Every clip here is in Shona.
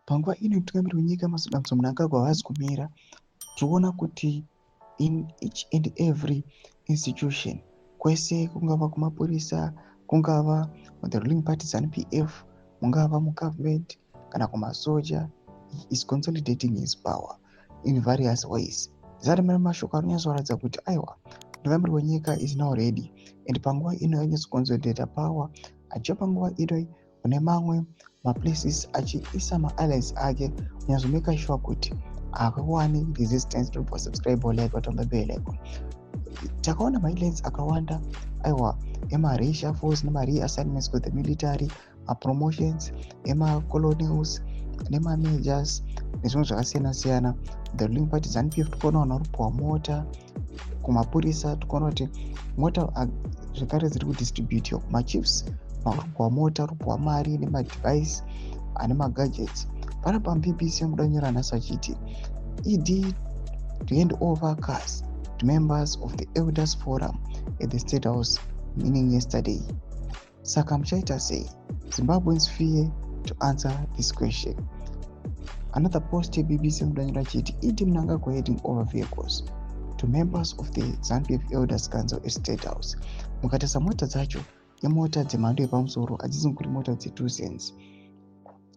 Panguva ino mutungamiriri wenyika Mazimbabwe Mnangagwa vazi kumira, tinoona kuti in each and every institution, kwese kungava kumapurisa, kungava the ruling party ZANU-PF, mungava mugovernment kana kumasoja, he is consolidating his power in various ways. Zarimira mashoko anonyatsoratidza kuti aiwa mutungamiriri wenyika is now ready, and panguva ino anyatsoconsolidata power, achiva panguva ino une mamwe maplaces achiisa maallies ake kunyazomeka sure kuti akawani resistance to subscribe like watomabele like. Takaona mailets akawanda aiwa ema-racial force nema-reassignments to the military, promotions ema-colonels nema-majors nezvimwe zvakasiyana-siyana. The ruling party ZANU-PF tikaona vanhu varipuwa mota, kumapurisa tikaona kuti mota zvekare dziri kudistributiwa kumachiefs, varipuwa mota, varipuwa mari nema-device ane magadgets. Pana paBBC muda nyora nhasi achiti ED to hand over cars to members of the Elders Forum at the State House, meaning yesterday. Saka muchaita sei? Zimbabweans fear to answer this question. Another post BBC muda nyora achiti ED Mnangagwa handing over vehicles to members of the ZANU-PF Elders Council at State House. Mukatarisa mota dzacho imota dzemhando yepamusoro, hadzisi kuti mota dze2 cents.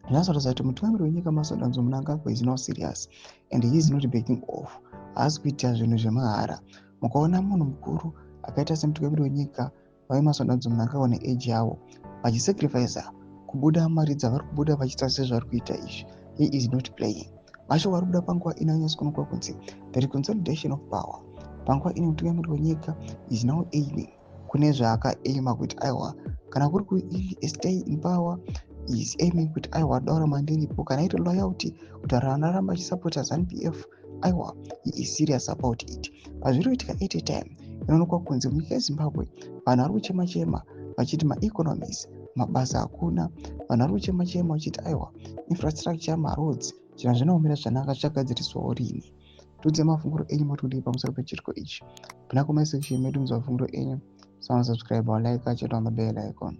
Zvinoratidza kuti mutungamiriri wenyika Mazimbabwe Mnangagwa is now serious and he is not backing off. Haasi kuita zvinhu zvemahara. Mukaona munhu mukuru akaita semutungamiriri wenyika weMazimbabwe Mnangagwa neeji yavo vachisacrifice kubuda mari dzavari kubuda vachiita sezvari kuita izvi, he is not playing. Mashoko ari kubuda panguva ino anyatsokuonekwa kunzi the consolidation of power. Panguva ino mutungamiriri wenyika is now aiming kune zvaakaima kuti aiwa kana kuri kustay in power, he is aiming kuti aiwa daura mandiripo, kana ito loyalty kuti araramba achisapota ZANU-PF, aiwa he is serious about it. Pazviri kuitika at a time inoonekwa kunzi munyika yeZimbabwe vanhu vari kuchema-chema vachiti ma-economies, mabasa hakuna, vanhu vari kuchema-chema vachiti aiwa infrastructure, maroads, zvinhu zvinoomera zvanaka zvichagadziriswawo rini. Tudze mafunguro enyu motodii pamusoro pechiriko ichi. Pina comment section medu mudze mafunguro enyu. Subscribe or like achitaura mabell icon.